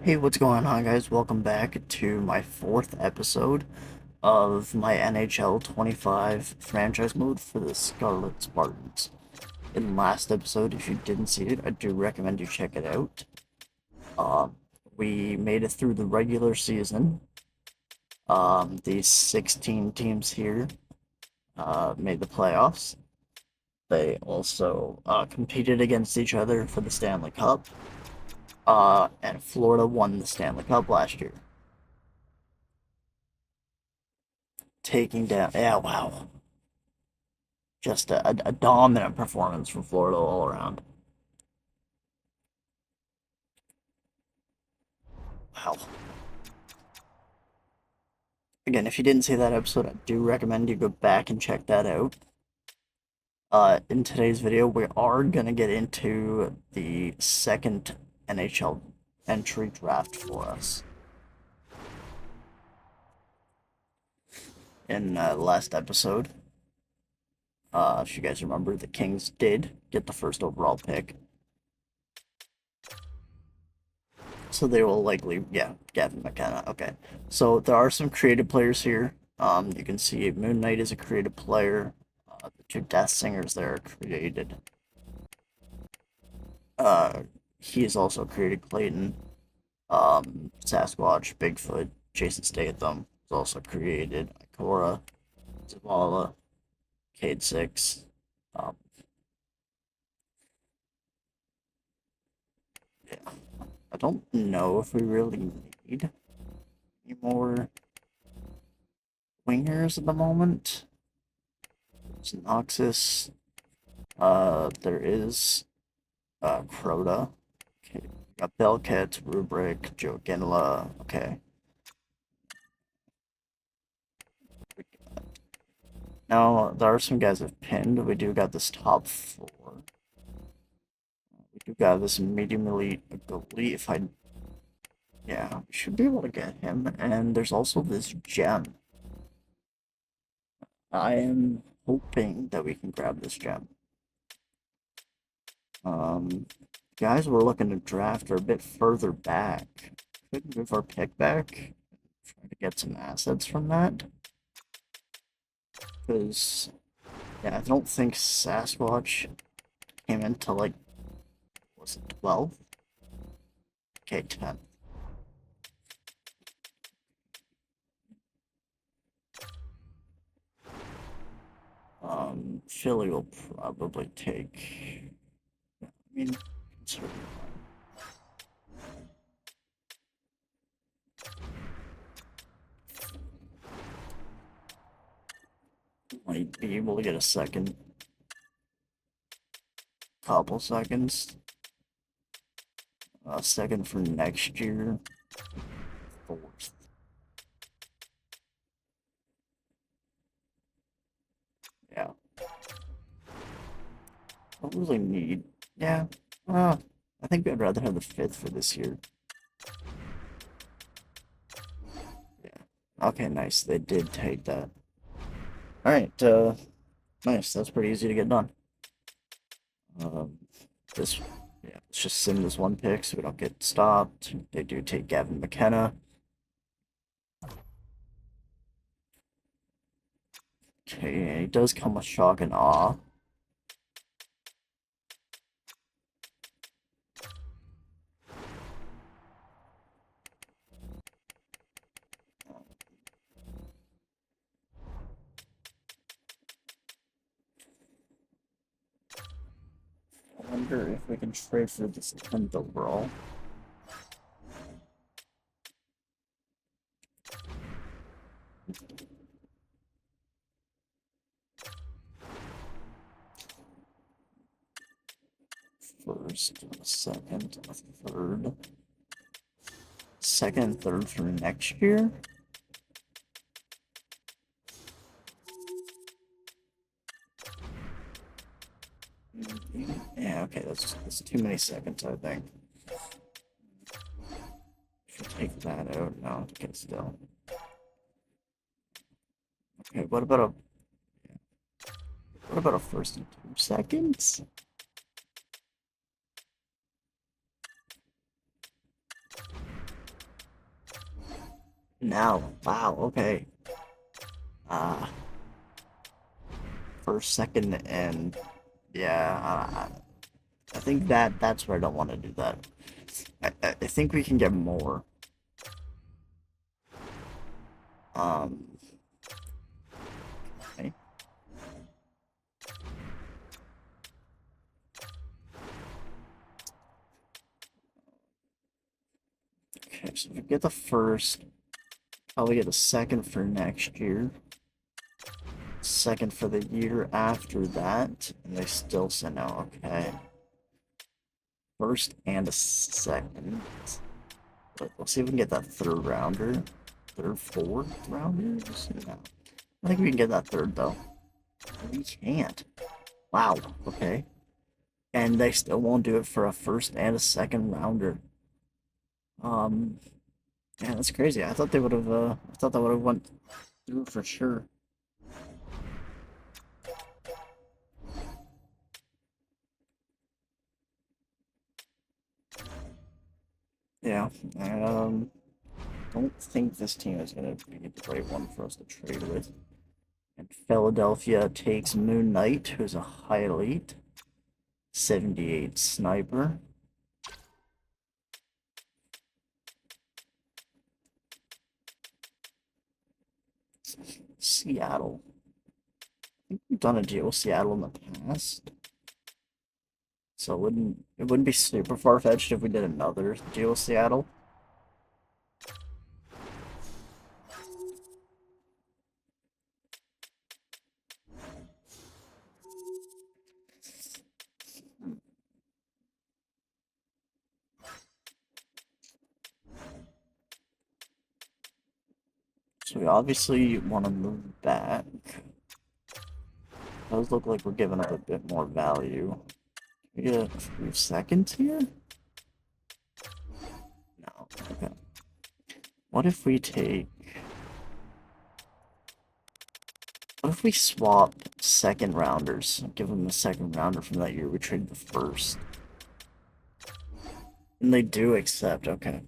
Hey, what's going on, guys? Welcome back to my fourth episode of my NHL 25 franchise mode for the Scarlet Spartans. In the last episode, if you didn't see it, I do recommend you check it out. Um, we made it through the regular season. These 16 teams here made the playoffs. They also competed against each other for the Stanley Cup. And Florida won the Stanley Cup last year. Taking down, yeah, wow. Just a dominant performance from Florida all around. Wow. Again, if you didn't see that episode, I do recommend you go back and check that out. In today's video, we are gonna get into the second NHL entry draft for us. In the last episode, if you guys remember, the Kings did get the first overall pick. So they will likely, yeah, Gavin McKenna. Okay. So there are some creative players here. You can see Moon Knight is a creative player. The two Death Singers there are created. Uh, he is also created Clayton. Sasquatch, Bigfoot, Jason Statham is also created. Ikora, Zavala, Cade 6. Um, yeah. I don't know if we really need any more wingers at the moment. There's Noxus. There is Crota. Okay, we got Belket, Rubric, Joe Ginla. Okay. Now, there are some guys I've pinned. We do got this top four. We do got this medium elite goalie. If I. Yeah, we should be able to get him. And there's also this gem. I am hoping that we can grab this gem. Guys we're looking to draft are a bit further back. Could move our pick back. Try to get some assets from that. Because, yeah, I don't think Sasquatch came into, like, was it 12? Okay, 10. Philly will probably take, I mean, conservative. Might be able to get a second, couple seconds. A second for next year. Fourth. Yeah. Don't really need. Yeah. I think I'd rather have the fifth for this year. Yeah. Okay, nice. They did take that. Alright, nice. That's pretty easy to get done. Um, this, yeah, let's just sim this one pick so we don't get stopped. They do take Gavin McKenna. Okay, he does come with shock and awe. I wonder if we can trade for this 10th overall. First, second, third. Second and third for next year? Yeah, okay, that's too many seconds, I think. If we take that out, no, okay, still. Okay, what about a first and 2 seconds? Now, wow, okay. Uh, first, second, and yeah, I think that's where I don't want to do that. I think we can get more. Um, okay. Okay, so if we get the first, probably get a second for next year. Second for the year after that, and they still send out, okay. First and a second. Let's see if we can get that third rounder. Third, fourth rounder? No. I think we can get that third, though. We can't. Wow, okay. And they still won't do it for a first and a second rounder. Um, yeah, that's crazy. I thought they would have, I thought that would have went through for sure. Yeah, don't think this team is gonna be the right one for us to trade with. And Philadelphia takes Moon Knight, who's a high elite, 78 sniper. Seattle. I think we've done a deal with Seattle in the past. So it wouldn't be super far-fetched if we did another deal with Seattle. So we obviously want to move back. Does look like we're giving up a bit more value. We get a few seconds here? No. Okay. What if we take... What if we swap second rounders? Give them the second rounder from that year. We traded the first. And they do accept, okay.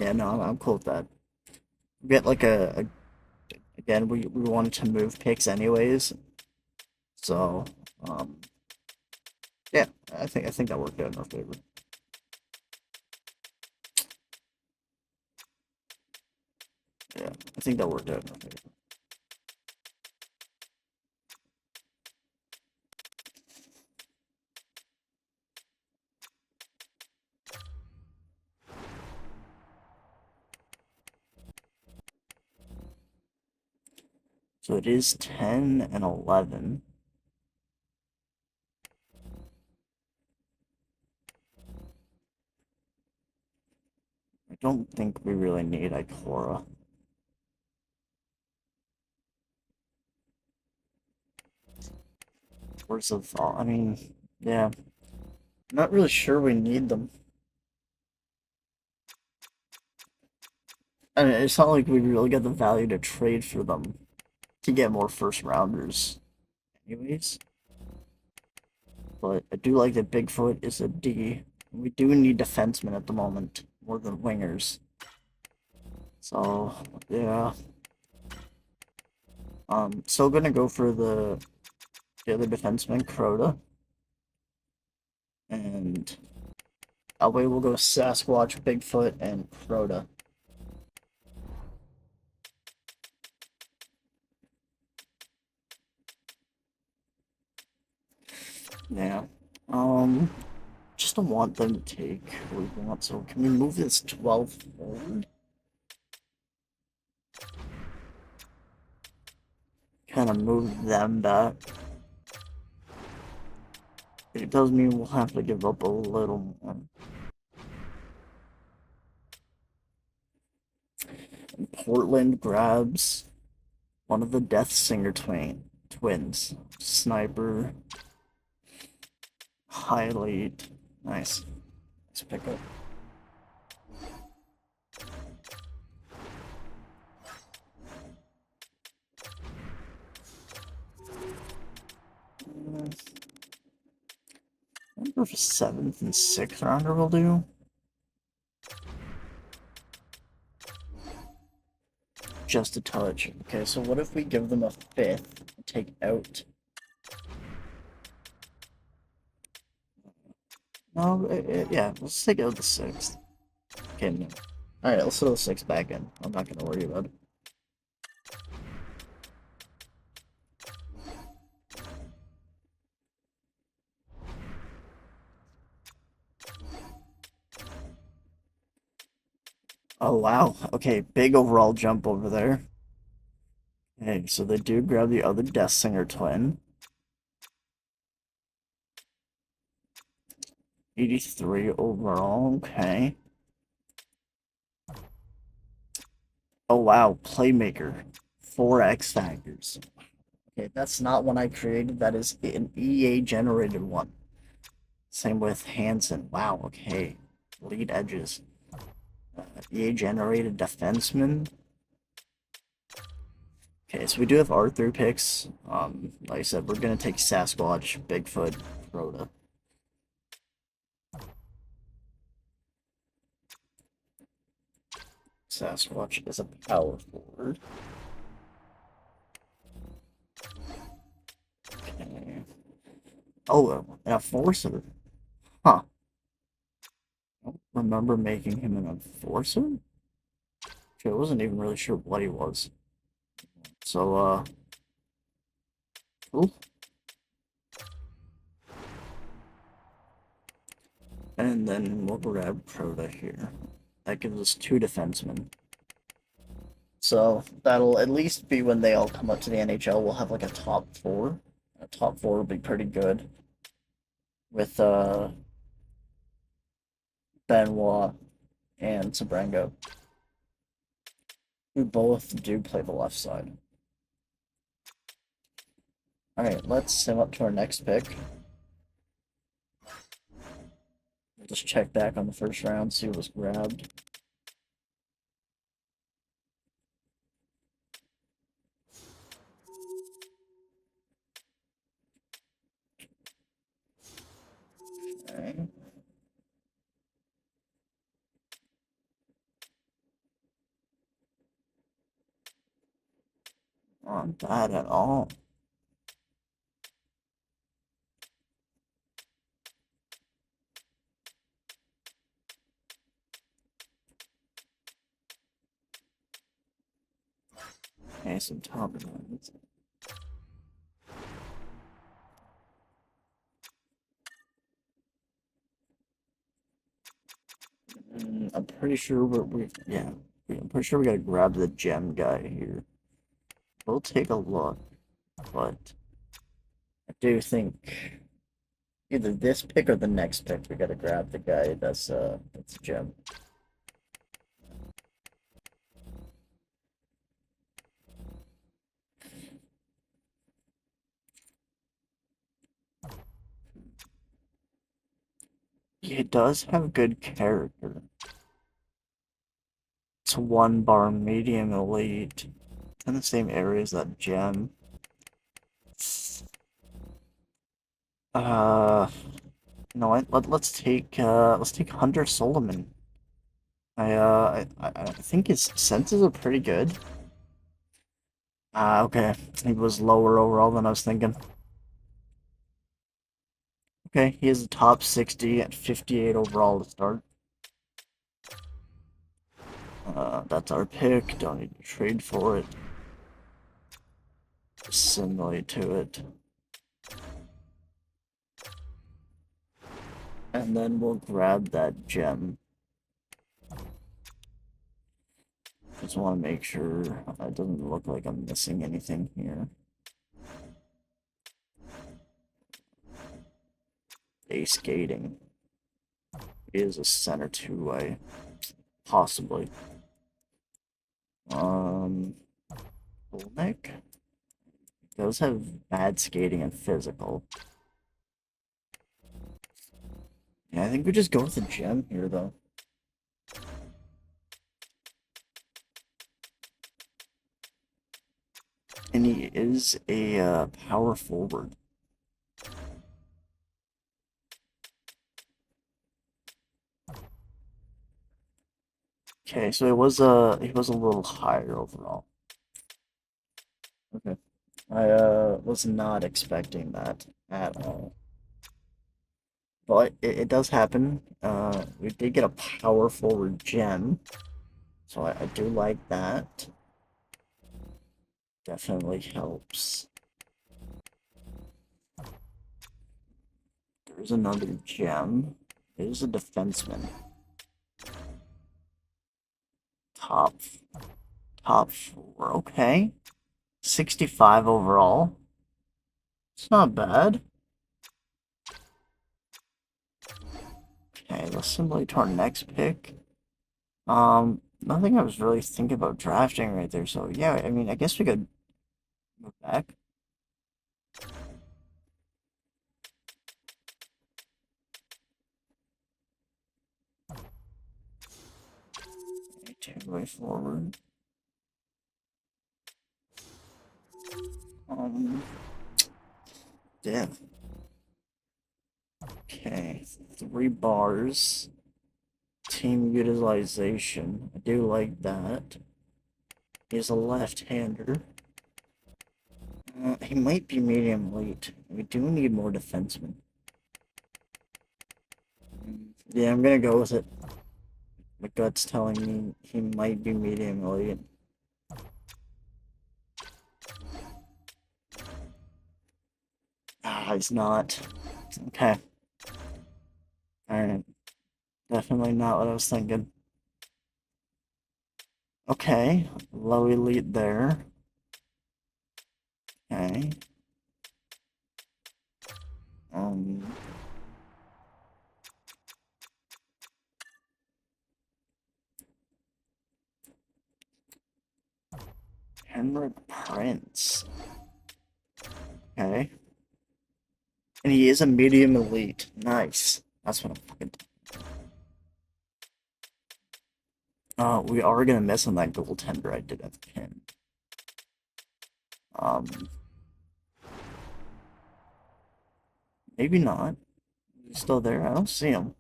Yeah, no, I'm cool with that. Get like again, we wanted to move picks anyways. So, um, yeah, I think that worked out in our favor. Yeah, I think that worked out in our favor. So it is 10 and 11. I don't think we really need Ikora. Words of thought. I mean, yeah, not really sure we need them. I mean, it's not like we really get the value to trade for them to get more first rounders, anyways. But I do like that Bigfoot is a D. We do need defensemen at the moment more than wingers. So yeah, still gonna go for the other defenseman, Crota, and that way we'll go Sasquatch, Bigfoot, and Crota. Yeah. Just don't want them to take what we want. So can we move this 12 forward? Kind of move them back. It does mean we'll have to give up a little more. Portland grabs one of the Death Singer twins. Sniper. Highlight. Nice. Let's pick up. I wonder if a 7th and 6th rounder will do. just a touch. Okay, so what if we give them a fifth and take out... No, yeah, let's take out the sixth. Okay, no. Alright, let's throw the sixth back in. I'm not gonna worry about it. Oh, wow. Okay, big overall jump over there. Okay, so they do grab the other Death Singer twin. 83 overall, okay. Oh, wow, Playmaker. 4 X Factors. Okay, that's not one I created. That is an EA generated one. Same with Hansen. Wow, okay. Lead edges. EA generated defenseman. Okay, so we do have R3 picks. Like I said, we're gonna take Sasquatch, Bigfoot, Rhoda. Sasquatch is a power forward. Okay. Oh, an enforcer. Huh. I don't remember making him an enforcer? Okay, I wasn't even really sure what he was. So, cool. And then we'll grab Crota here. That gives us 2 defensemen. So that'll at least be when they all come up to the NHL, we'll have like a top 4. A top 4 will be pretty good. With Benoit and Sabrango, who both do play the left side. Alright, let's sim up to our next pick. We'll just check back on the first round, see what was grabbed. Okay. Not bad at all. Okay, some top lines. I'm pretty sure I'm pretty sure we gotta grab the gem guy here. We'll take a look, but I do think either this pick or the next pick we gotta grab the guy that's a gem. He does have good character. It's 1 bar medium elite. In the same area as that gem. Uh, you know what? Let's take Hunter Solomon. I think his senses are pretty good. Ah, okay. He was lower overall than I was thinking. Okay, he has a top 60 at 58 overall to start. That's our pick. Don't need to trade for it. Assimilate to it. And then we'll grab that gem. Just want to make sure it doesn't look like I'm missing anything here. A skating is a center 2-way, possibly. Olnick does have bad skating and physical. Yeah, I think we just go with the gem here, though. And he is a power forward. Okay, so he was a little higher overall. Okay. I was not expecting that at all. But it does happen. We did get a powerful gem, so I do like that. Definitely helps. There's another gem. There's a defenseman. Top top four. Okay. 65 overall. It's not bad. Okay, let's simulate our next pick. Nothing I was really thinking about drafting right there, so yeah, I mean, I guess we could move back. Okay, take way forward. Um, yeah. Okay, 3 bars. Team utilization. I do like that. He's a left-hander. He might be medium late. We do need more defensemen. Yeah, I'm gonna go with it. My gut's telling me he might be medium late. Ah, he's not. Okay. Alright. Definitely not what I was thinking. Okay. Low elite there. Okay. Um. Henrik Prince. Okay. And he is a medium elite. Nice. That's what I'm fucking. We are gonna miss on that goaltender I didn't pin. Um, maybe not. He's still there. I don't see him.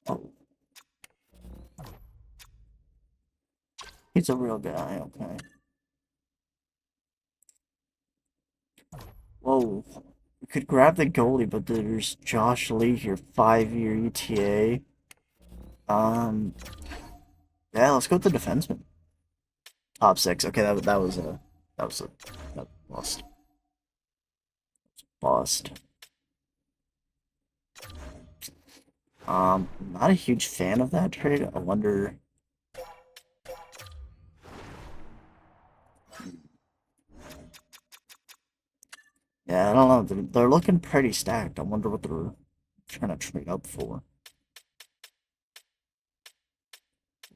Oh, he's a real guy. Okay. Whoa. We could grab the goalie, but there's Josh Lee here, 5-year ETA. Um, yeah, let's go with the defenseman. Top six. Okay, that was a that bust. Bust. Not a huge fan of that trade. I wonder. Yeah, I don't know. They're looking pretty stacked. I wonder what they're trying to trade up for.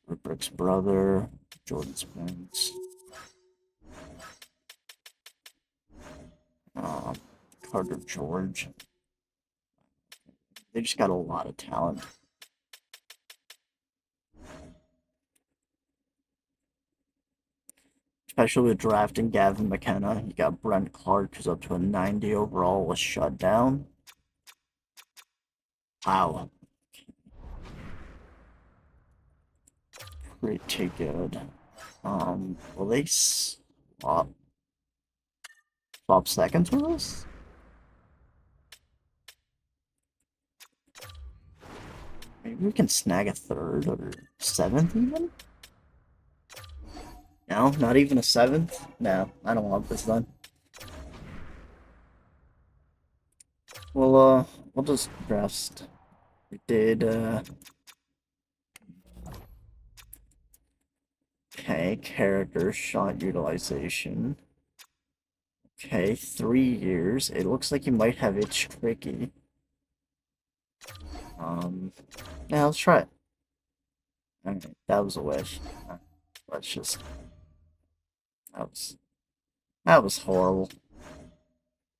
Rubrick's brother, Jordan Spence, um, Carter George. They just got a lot of talent. Especially with drafting Gavin McKenna. You got Brent Clark, who's up to a 90 overall, was shut down. Wow. Pretty good. Will they swap seconds with us? Maybe we can snag a third or seventh even? No, not even a seventh? No, I don't want this then. We'll just rest. We did, okay, character shot utilization. Okay, 3 years. It looks like you might have it tricky. Um, yeah, let's try it. Alright, that was a wish. Let's just, that was, that was horrible.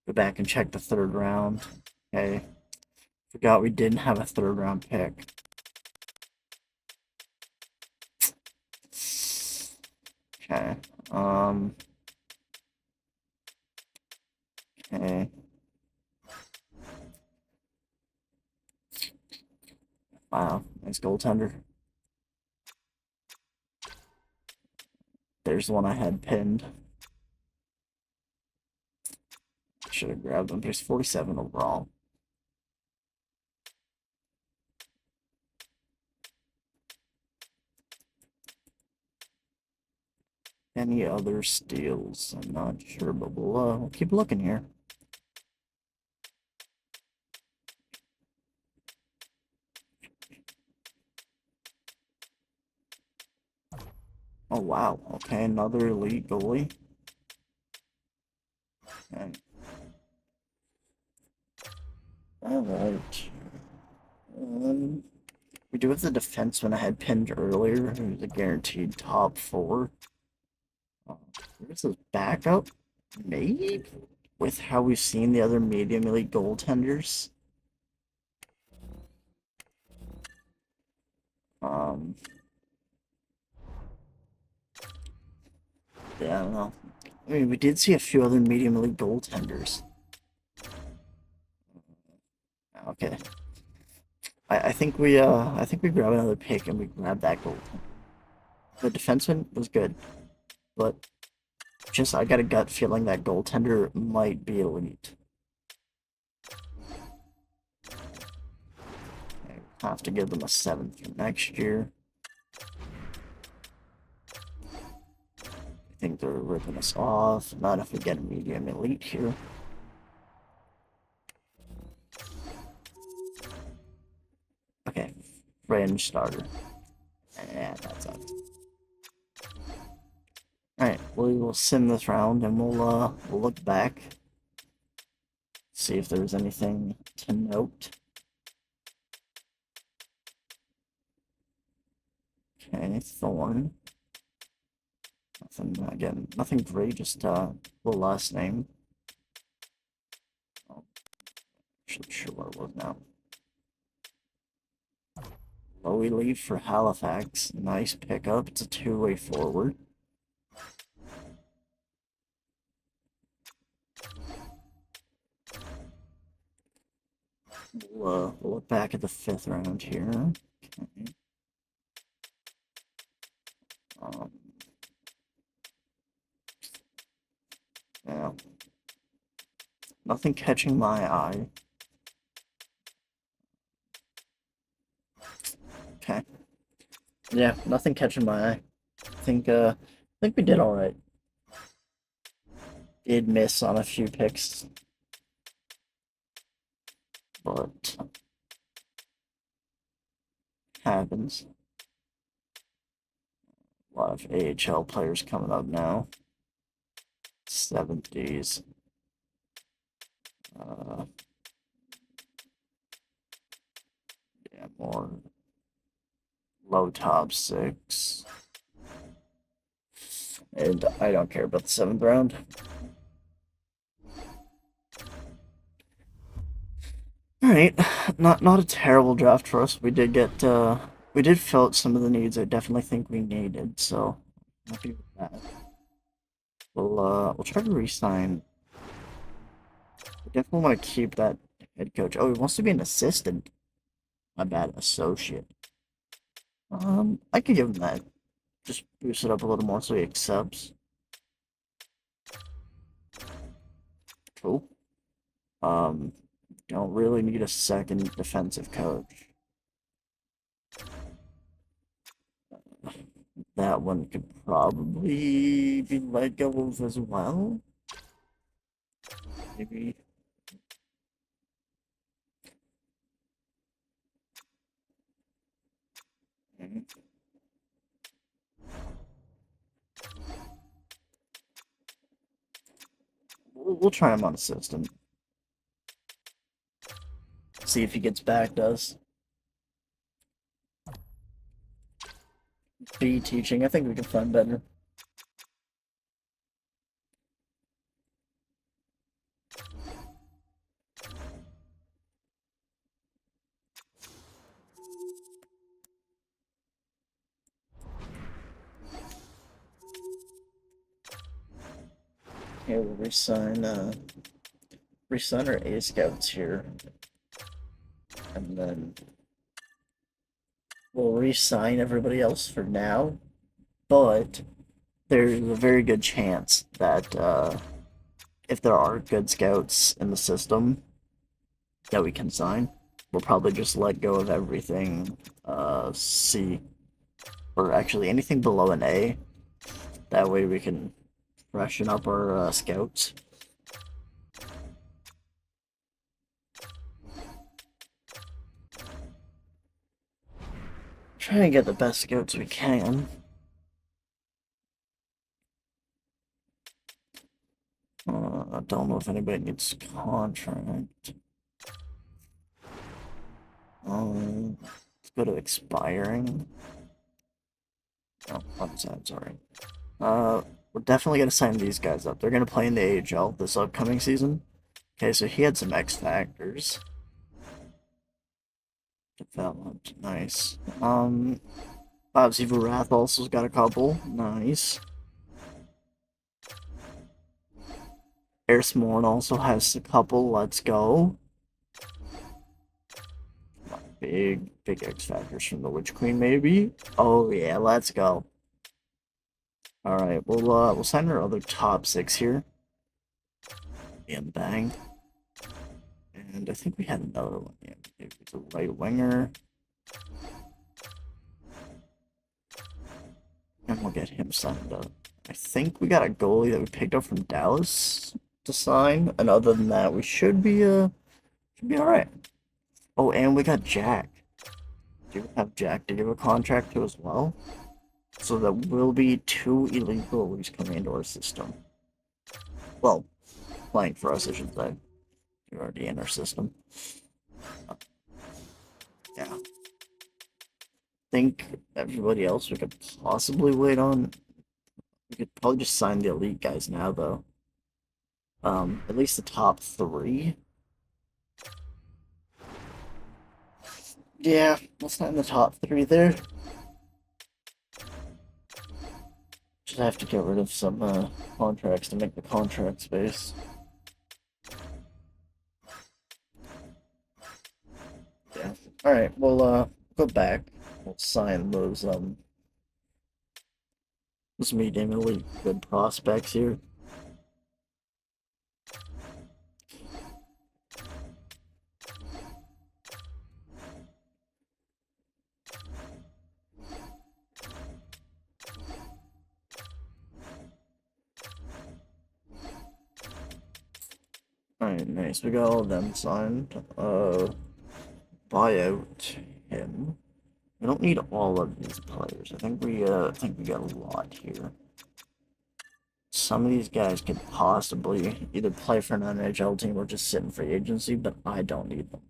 Go back and check the third round. Okay, forgot we didn't have a third round pick. Okay, okay. Wow, nice goaltender. there's the one I had pinned. Should have grabbed him. There's 47 overall. Any other steals? I'm not sure, but we'll keep looking here. Oh wow, okay, another elite goalie. And alright. We do have the defenseman I had pinned earlier, who's a guaranteed top 4. Where's his backup? Maybe? With how we've seen the other medium elite goaltenders. Yeah, I don't know. I mean, we did see a few other medium elite goaltenders. Okay. I think we grab another pick and we grab that goal. The defenseman was good, but just I got a gut feeling that goaltender might be elite. I have to give them a 7 for next year. I think they're ripping us off. Not if we get a medium elite here. Okay, fringe starter. Yeah, that's up. Alright, we will sim this round and we'll look back. See if there's anything to note. Okay, Thorn. Nothing, again, nothing great, just the last name. Oh, actually sure what it was now. Lowy leave for Halifax. Nice pickup. It's a two-way forward. We'll look back at the 5th round here. Okay. Um, yeah. Nothing catching my eye. Okay. Yeah, nothing catching my eye. I think we did alright. Did miss on a few picks. But happens. A lot of AHL players coming up now. 70s. Yeah, more low top 6. And I don't care about the 7th round. Alright, not a terrible draft for us. We did get we did fill out some of the needs I definitely think we needed, so happy with that. We'll try to re-sign. We definitely want to keep that head coach. Oh, he wants to be an assistant. My bad, associate. I could give him that. Just boost it up a little more so he accepts. Cool. Don't really need a second defensive coach. That one could probably be let go of as well. Maybe. We'll try him on a system. See if he gets back to us. B teaching. I think we can find better. Here we'll resign our A scouts here. And then we'll re-sign everybody else for now. But there's a very good chance that if there are good scouts in the system that we can sign, we'll probably just let go of everything C, or actually anything below an A. That way we can freshen up our scouts. Try and get the best scouts we can. I don't know if anybody needs contract. Let's go to expiring. Oh, I'm sorry. We're definitely gonna sign these guys up. They're gonna play in the AHL this upcoming season. Okay, so he had some X factors. Developed, nice. Bob's Evil Wrath also's got a couple. Nice. Airsmorn also has a couple. Let's go. Big X factors from the Witch Queen, maybe. Oh yeah, let's go. All right, we'll sign our other top six here. And bang. And I think we had another one. Yeah, it's a right winger. And we'll get him signed up. I think we got a goalie that we picked up from Dallas to sign, and other than that, we should be all right. Oh, and we got Jack. Do you have Jack to give a contract to as well? So there will be 2 elite goalies coming into our system. Well, playing for us, I should say. You're already in our system. Yeah. Think everybody else we could possibly wait on. We could probably just sign the elite guys now, though. At least the top 3. Yeah, let's sign the top 3 there. Just have to get rid of some contracts to make the contract space. Yeah. Alright, we'll go back. We'll sign those medium elite good prospects here. Alright, nice. We got all of them signed. Buy out him. We don't need all of these players. I think we got a lot here. Some of these guys could possibly either play for an NHL team or just sit in free agency, but I don't need them.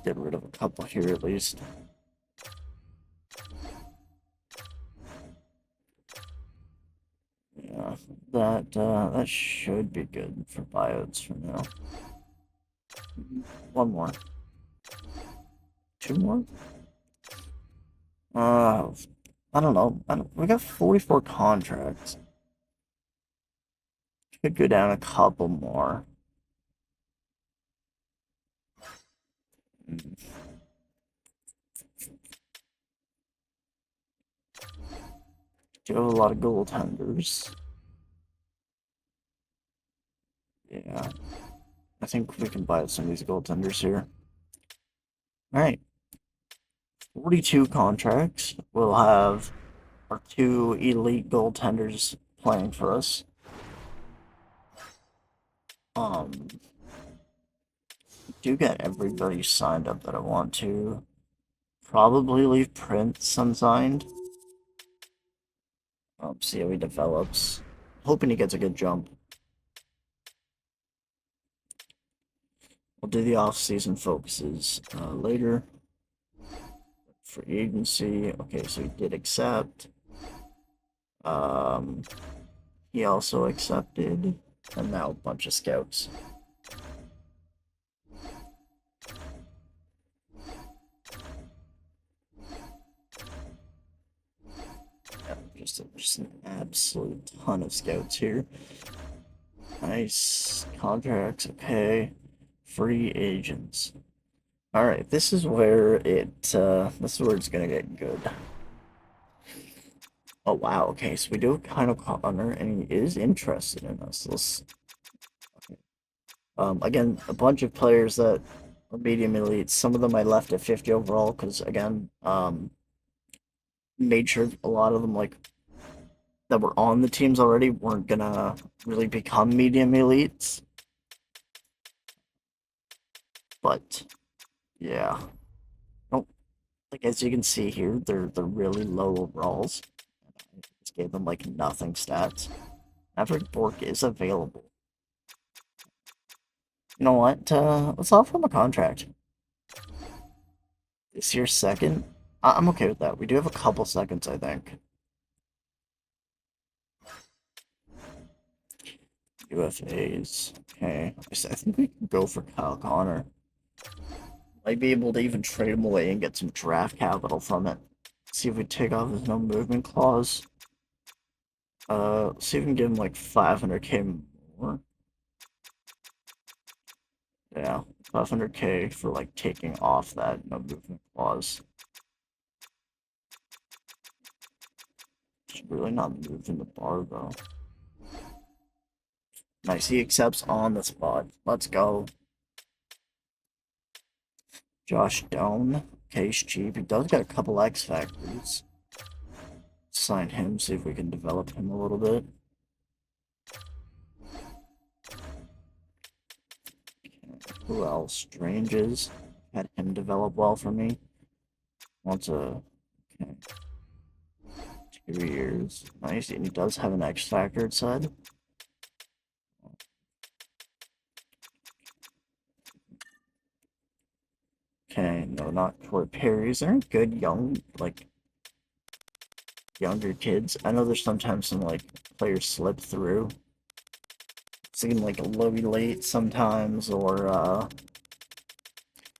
Get rid of a couple here at least. Yeah, that should be good for buyouts for now. One more. 2 more? I don't know. We got 44 contracts. Could go down a couple more. Do have a lot of goaltenders. Yeah. I think we can buy some of these goaltenders here. Alright. 42 contracts. We'll have our 2 elite goaltenders playing for us. Do get everybody signed up that I want to. Probably leave Prince unsigned. See how he develops. Hoping he gets a good jump. We'll do the off-season focuses later. Free agency. Okay, so he did accept. He also accepted. And now a bunch of scouts. Yeah, just an absolute ton of scouts here. Nice contracts, okay. Free agents. Alright, this is where it's gonna get good. Oh wow, okay, so we do a kind of Connor, and he is interested in us. Again, a bunch of players that are medium elite. Some of them I left at 50 overall because again, made sure a lot of them like that were on the teams already weren't gonna really become medium elites. But yeah, don't like as you can see here, they're really low overalls. Just gave them like nothing stats. Average Bork is available. You know what? Let's offer him a contract. This year's second. I'm okay with that. We do have a couple seconds, I think. UFAs. Okay. I think we can go for Kyle Connor. Might be able to even trade him away and get some draft capital from it. See if we take off his no movement clause. See if we can give him like 500k more. Yeah, 500k for like taking off that no movement clause. It's really not moving the bar though. Nice, he accepts on the spot. Let's go. Josh Doan. Okay, he's cheap. He does got a couple X factors. Sign him, see if we can develop him a little bit. Who else? Stranges. Had him develop well for me. Wants a okay. 2 years. Nice. And he does have an X factor side. Okay, no, not Corey Perry. Is there good young like younger kids? I know there's sometimes some like players slip through. Seem like a low late sometimes, or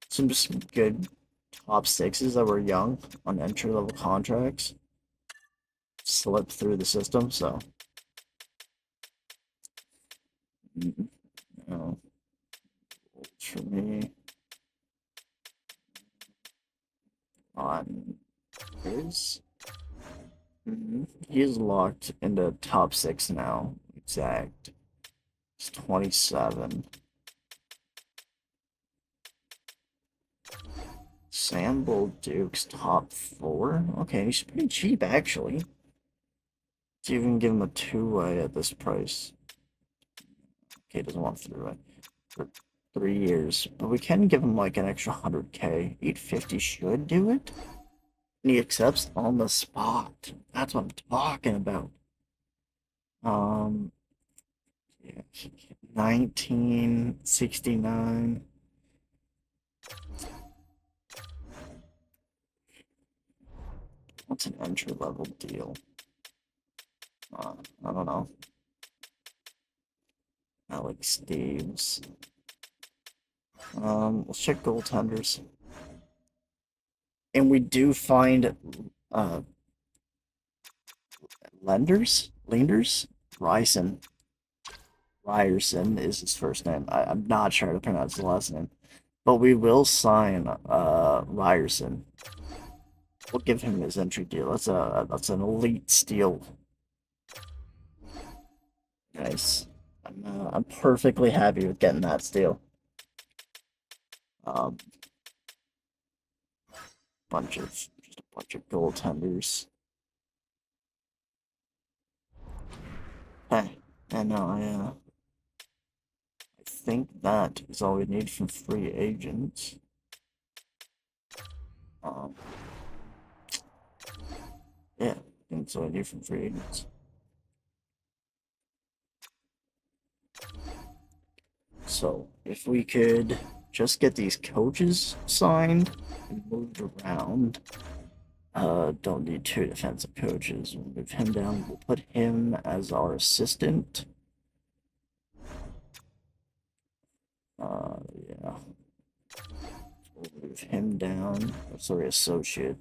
some just good top sixes that were young on entry level contracts slip through the system. So, you know, for me, on his, he is locked into top six now. Exact. It's 27. Sample Duke's top four. Okay, he's pretty cheap actually. Let's even give him a two-way at this price. Okay, doesn't want three-way for 3 years, but we can give him like an extra 100k. 850 should do it. And he accepts on the spot. That's what I'm talking about. Um, yeah, 1969. What's an entry level deal? I don't know. Alex Steves. Let's check goaltenders. And we do find uh lenders. Ryerson. Ryerson is his first name. I'm not sure how to pronounce the last name. But we will sign Ryerson. We'll give him his entry deal. That's an elite steal. Nice. I'm perfectly happy with getting that steal. Um, just a bunch of goaltenders. Hey, and I think that is all we need from free agents. Um, yeah, I think that's all I need from free agents. So if we could just get these coaches signed and moved around, don't need two defensive coaches. We'll move him down. We'll put him as our assistant. Yeah. We'll move him down. Oh, sorry, associate.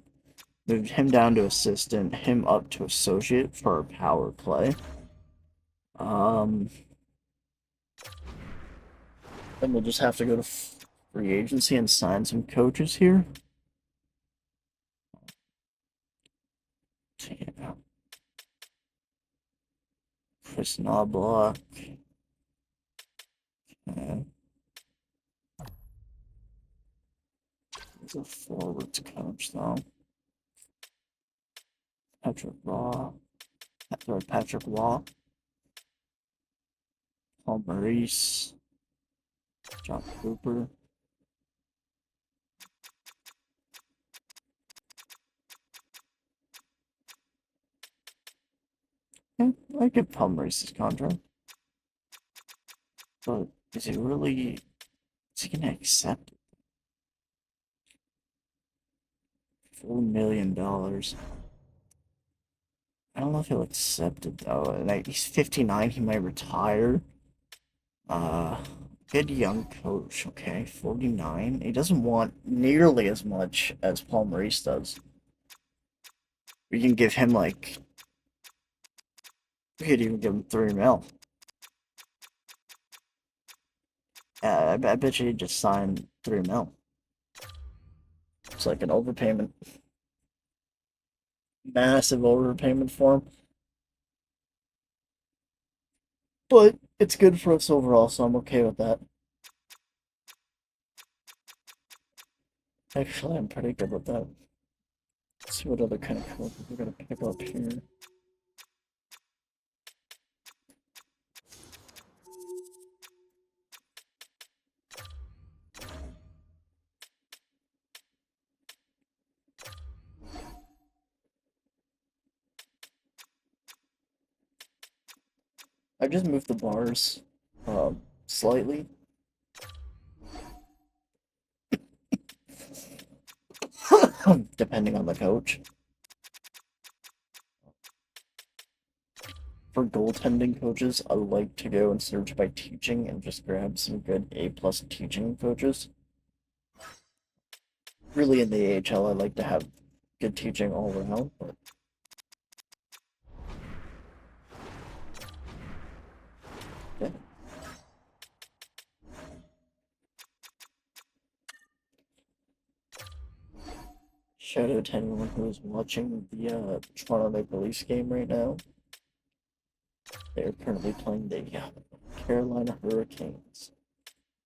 Moved him down to assistant, him up to associate for our power play. Um, then we'll just have to go to free agency and sign some coaches here. Yeah. Chris Knobloch. He's a forwards coach, though. Patrick Law. Patrick Law. Paul Maurice. John Cooper. Yeah, I give Paul Maurice's contract. But is he really... Is he gonna accept it? $4 million. I don't know if he'll accept it though. Like, he's 59, he might retire. Uh, Good young coach, okay, 49. He doesn't want nearly as much as Paul Maurice does. We can give him like, we could even give him 3 mil. I bet you he just signed 3 mil. It's like an overpayment. Massive overpayment for him. But it's good for us overall, so I'm okay with that. Actually, I'm pretty good with that. Let's see what other kind of coaches we're gonna pick up here. I just moved the bars slightly. Depending on the coach. For goaltending coaches, I like to go and search by teaching and just grab some good A+ teaching coaches. Really, in the AHL, I like to have good teaching all around, but yeah. Shout out to anyone who is watching the Toronto Maple Leafs game right now. They are currently playing the Carolina Hurricanes.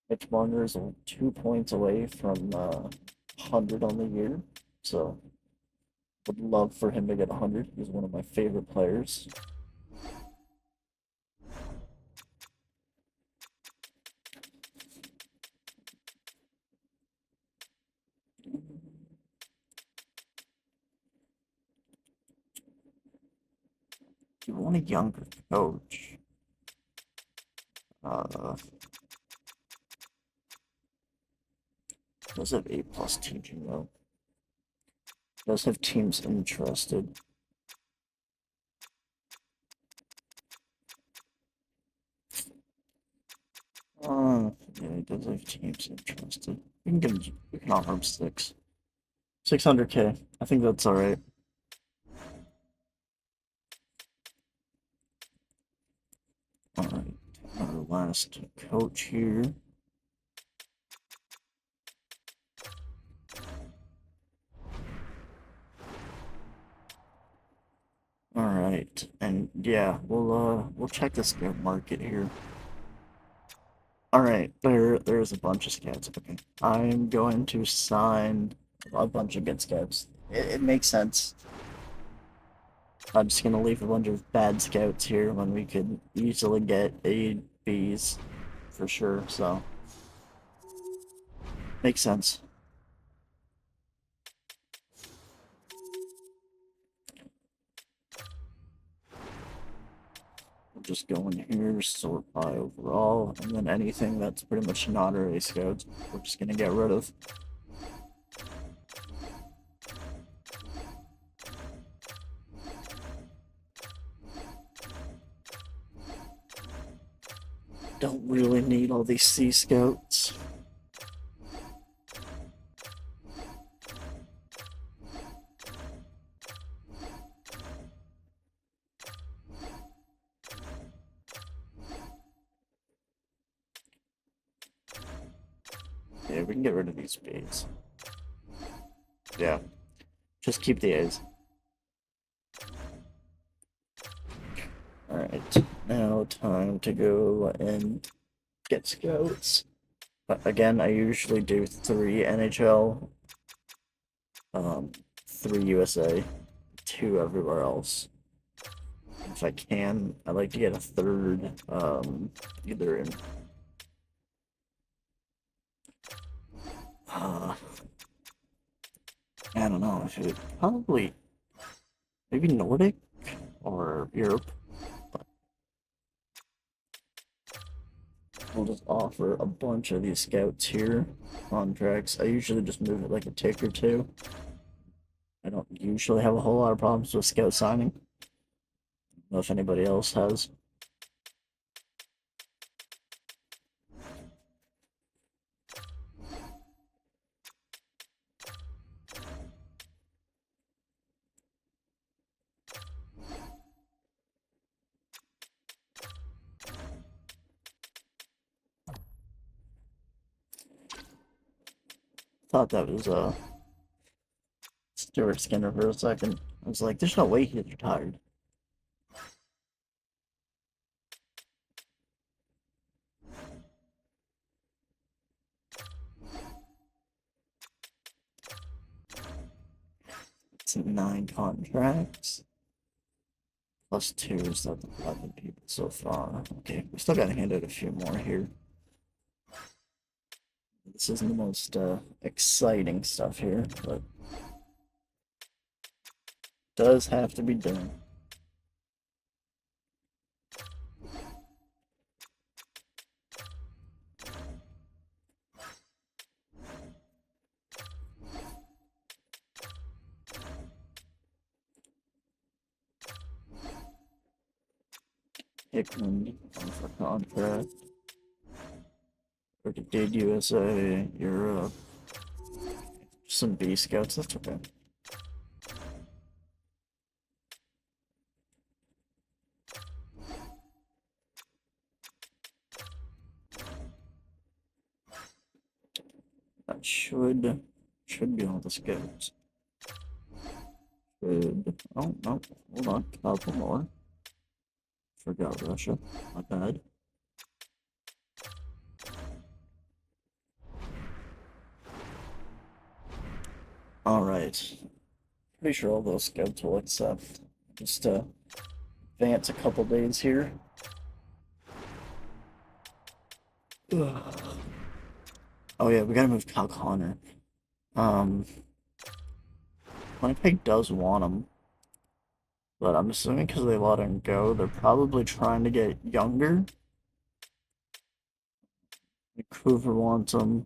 Mitch Marner is 2 points away from 100 on the year, so would love for him to get 100. He's one of my favorite players. You want a younger coach. Does have A+ teaching though. Does have teams interested. Yeah, he does have teams interested. We can offer him 600K. I think that's alright. Alright, our last coach here. Alright, and yeah, we'll check the scout market here. Alright, there's a bunch of scouts. Okay. I'm going to sign a bunch of good scouts. It makes sense. I'm just gonna leave a bunch of bad scouts here when we could easily get A, Bs for sure, so makes sense. We'll just go in here, sort by overall, and then anything that's pretty much not our A scouts, we're just gonna get rid of. Don't really need all these C scouts. Yeah, we can get rid of these Bs. Yeah, just keep the A's. Alright, now time to go and get scouts. Again, I usually do 3 NHL, 3 USA, 2 everywhere else. If I can, I like to get a third, either in, I don't know, if it probably, maybe Nordic or Europe, but we'll just offer a bunch of these scouts here, contracts. I usually just move it like a tick or two. I don't usually have a whole lot of problems with scout signing. I don't know if anybody else has. Thought that was Stuart Skinner for a second. I was like, there's no way he's retired. It's 9 contracts. Plus 2 is that 11 people so far. Okay, we still gotta hand out a few more here. This isn't the most exciting stuff here, but does have to be done. Hickman for contract. Or did USA, Europe. Some B scouts, that's okay. That should be all the scouts. Should, oh no, hold on, couple more. Forgot Russia, my bad. Alright. Pretty sure all those scouts will accept. Just advance a couple days here. Ugh. Oh yeah, we gotta move Cal Connor. Winnipeg does want him, but I'm assuming because they let him go, they're probably trying to get younger. Vancouver wants him.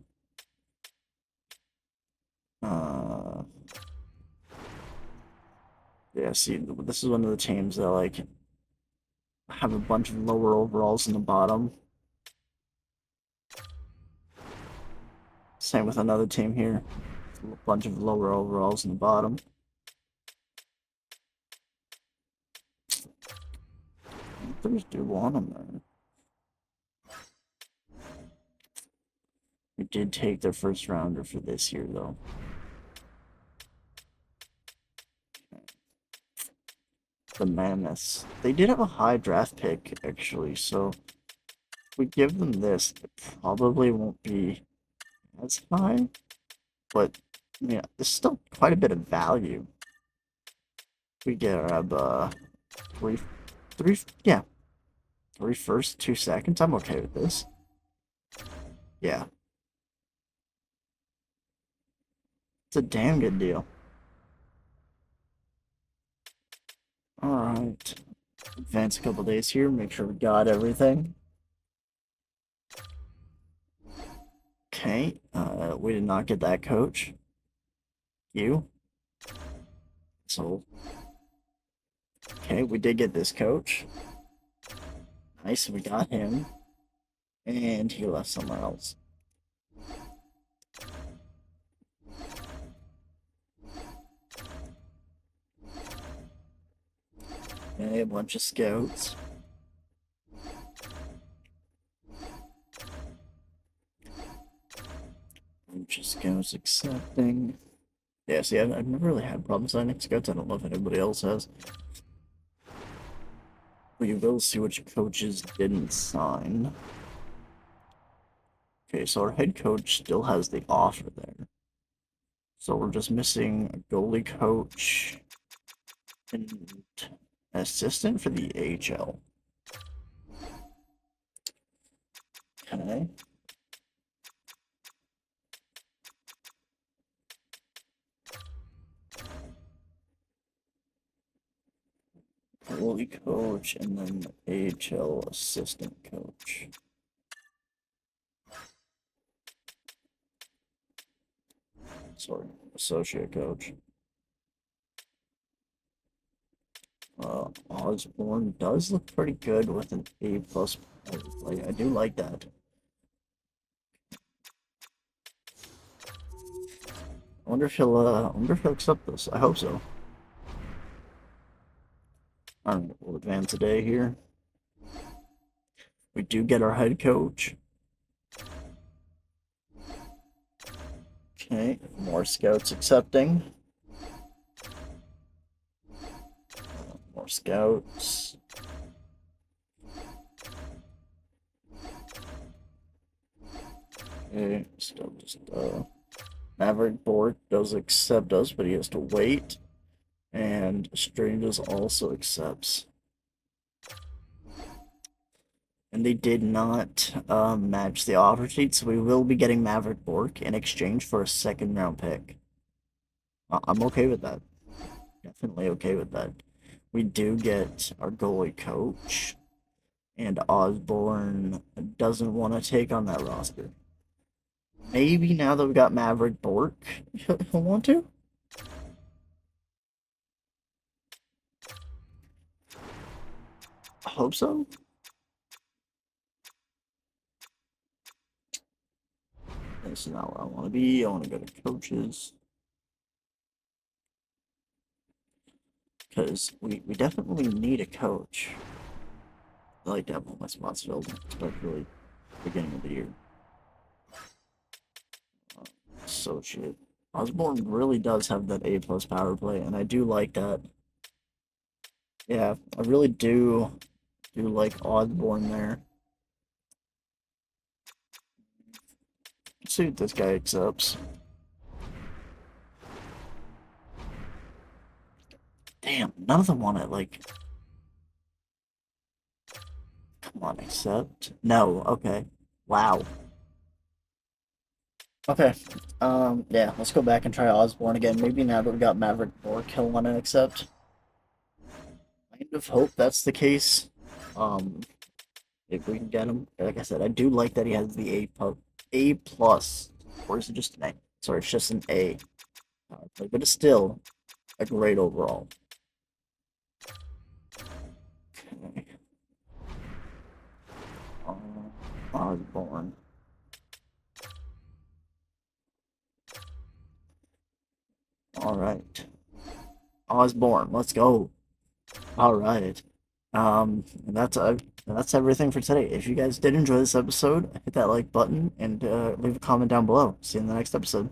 Yeah, see, this is one of the teams that like have a bunch of lower overalls in the bottom. Same with another team here. A bunch of lower overalls in the bottom. Panthers do want him there. We did take their first rounder for this year, though. The Mammoths. They did have a high draft pick, actually, so if we give them this, it probably won't be as high, but yeah, there's still quite a bit of value. We grab three, yeah, 3 firsts, 2 seconds. I'm okay with this. Yeah, it's a damn good deal. All right, advance a couple days here. Make sure we got everything. Okay, we did not get that coach. You. So, okay, we did get this coach. Nice, we got him. And he left somewhere else. Okay, a bunch of scouts. Bunch of scouts accepting. Yeah, see, I've never really had problems signing scouts. I don't know if anybody else has. We will see which coaches didn't sign. Okay, so our head coach still has the offer there. So we're just missing a goalie coach and an assistant for the AHL. Okay. Goalie coach and then AHL assistant coach. Sorry, associate coach. Osborne does look pretty good with an A plus. Like I do like that. I wonder if he'll accept this. I hope so. I don't know. We'll advance a day here. We do get our head coach. Okay, more scouts accepting. More scouts. Okay, still just Maverick Bork does accept us, but he has to wait. And Strangers also accepts. And they did not match the offer sheet, so we will be getting Maverick Bork in exchange for a second round pick. I'm okay with that. Definitely okay with that. We do get our goalie coach, and Osborne doesn't want to take on that roster. Maybe now that we got Maverick Bork, he'll want to? I hope so. This is not where I want to be. I want to go to coaches. Because we definitely need a coach. I like to have all my spots filled, especially beginning of the year. Associate. Osborne really does have that A plus power play, and I do like that. Yeah, I really do like Osborne there. Let's see what this guy accepts. Damn, none of them want it, like... Come on, accept. No, okay. Wow. Okay. Yeah, let's go back and try Osborne again. Maybe now that we got Maverick Bork, he'll want to accept. Kind of hope that's the case. Um, if we can get him. Like I said, I do like that he has the A plus. Or is it just an A? Sorry, it's just an A. But it's still a great overall. Okay. Osborne. All right. Osborne, let's go. All right. And that's everything for today. If you guys did enjoy this episode, hit that like button and leave a comment down below. See you in the next episode.